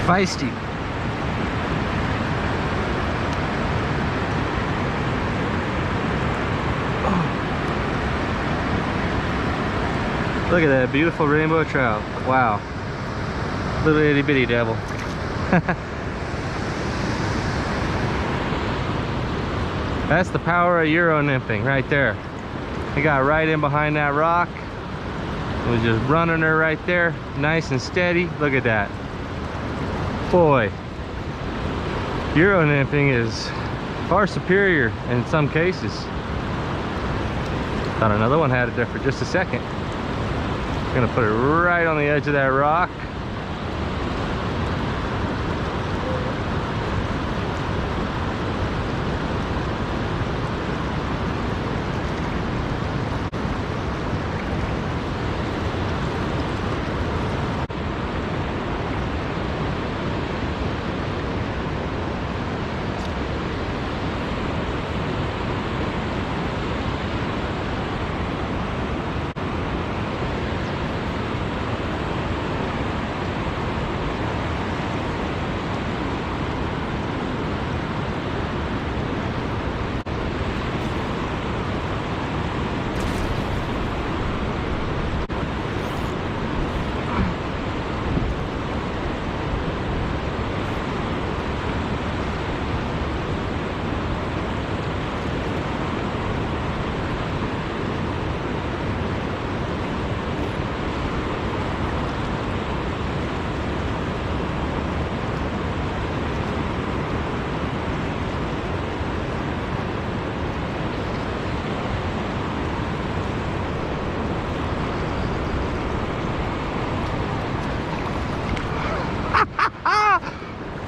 Feisty. Look at that beautiful rainbow trout. Wow. Little itty bitty devil. That's the power of Euro nymphing right there. I got right in behind that rock. Was just running her right there, nice and steady. Look at that. Boy, Euro nymphing is far superior in some cases. Thought another one had it there for just a second. Gonna put it right on the edge of that rock.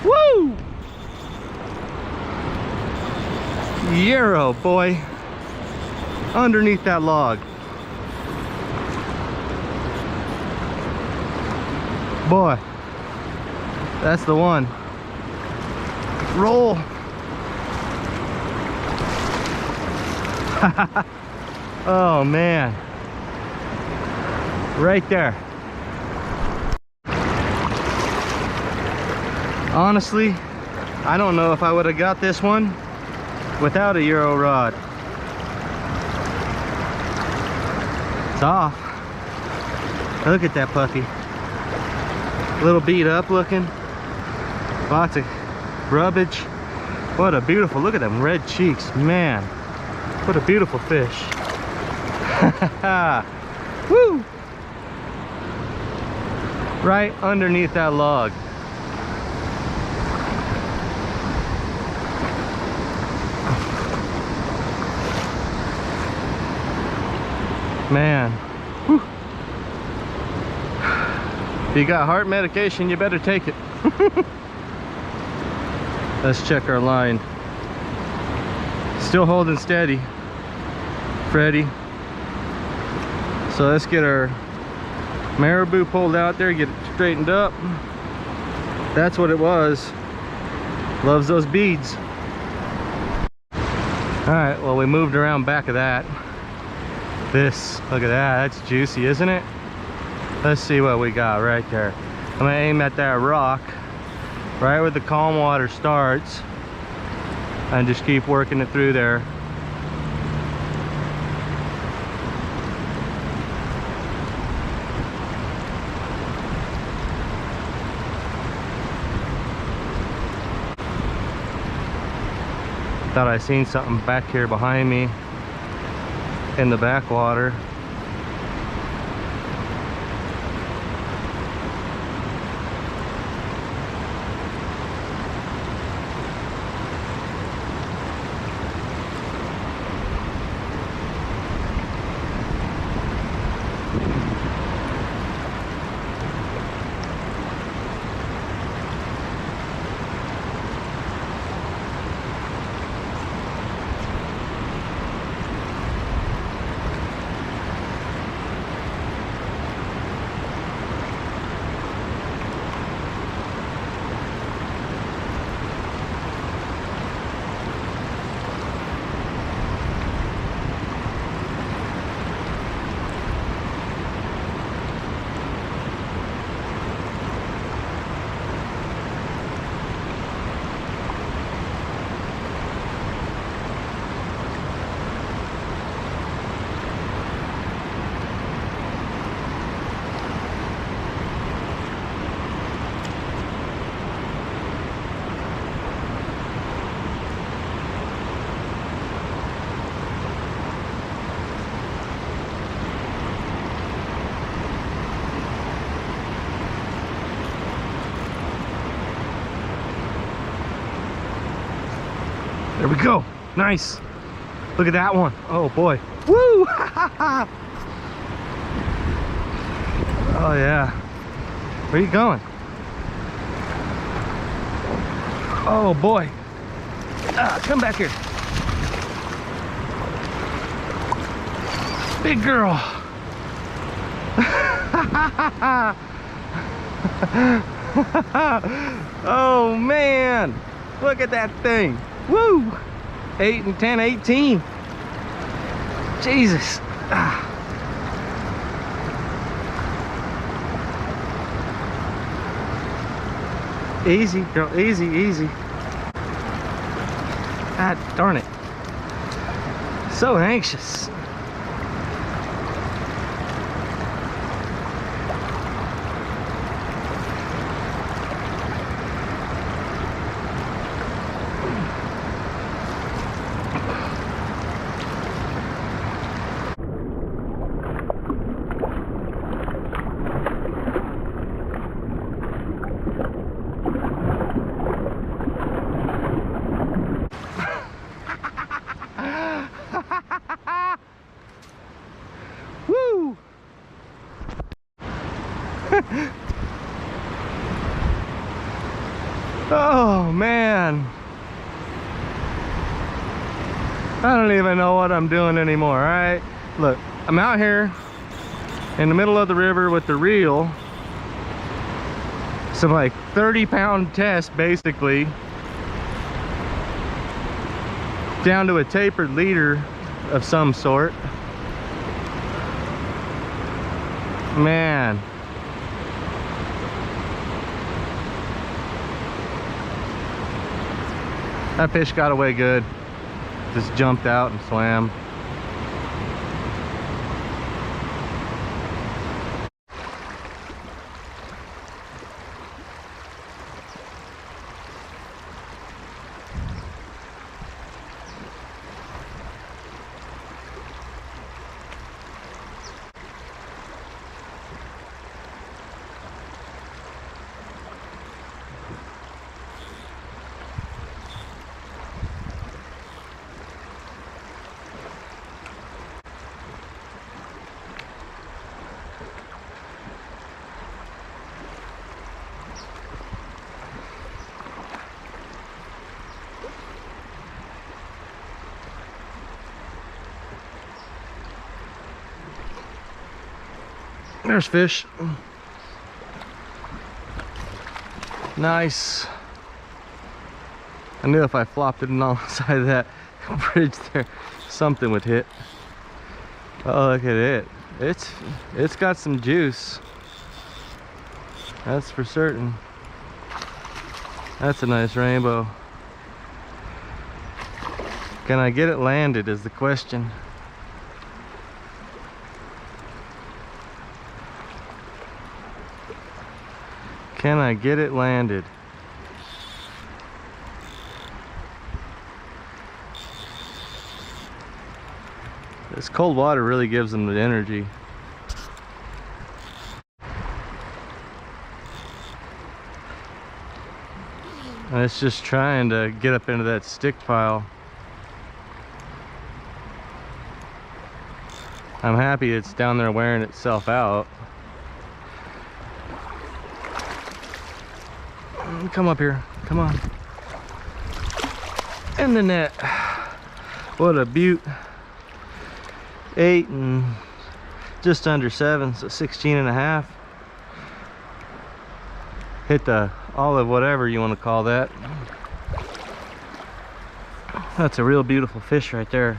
Woo! Euro, boy. Underneath that log. Boy, that's the one. Roll. Oh man. Right there. Honestly, I don't know if I would have got this one without a Euro rod. It's off. Look at that puppy. A little beat up looking. Lots of rubbish. What a beautiful, look at them red cheeks. Man, what a beautiful fish. Woo! Right underneath that log. Man, whew. If you got heart medication, you better take it. Let's check our line. Still holding steady, Freddy. So let's get our marabou pulled out there, get it straightened up. That's what it was. Loves those beads. All right, well, we moved around back of that. This, look at that, that's juicy, isn't it? Let's see what we got right there. I'm gonna aim at that rock right where the calm water starts and just keep working it through there. Thought I seen something back here behind me in the backwater. There we go. Nice. Look at that one. Oh boy. Woo! Oh yeah. Where are you going? Oh boy. Come back here. Big girl. Oh man. Look at that thing. Woo! 8 and 10, 18. Jesus. Easy, girl, easy, easy. God darn it. So anxious. Woo! Oh man, I don't even know what I'm doing anymore. All right, look, I'm out here in the middle of the river with the reel, some like 30-pound test basically, down to a tapered leader of some sort. Man, that fish got away good. Just jumped out and swam. There's fish. Nice. I knew if I flopped it alongside of that bridge there, something would hit. Oh, look at it. It's got some juice. That's for certain. That's a nice rainbow. Can I get it landed is the question. Can I get it landed? This cold water really gives them the energy. And it's just trying to get up into that stick pile. I'm happy it's down there wearing itself out. Come up here, come on. In the net. What a beaut. 8 and just under 7, so 16 and a half. Hit the olive, whatever you want to call that. That's a real beautiful fish right there.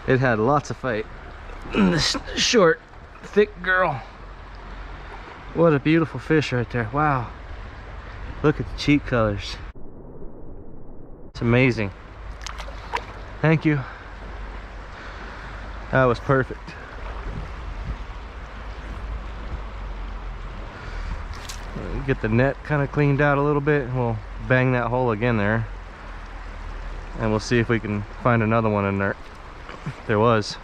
It had lots of fight. This short, thick girl. What a beautiful fish right there. Wow. Look at the cheek colors. It's amazing. Thank you. That was perfect. Get the net kind of cleaned out a little bit. We'll bang that hole again there. And we'll see if we can find another one in there. There was.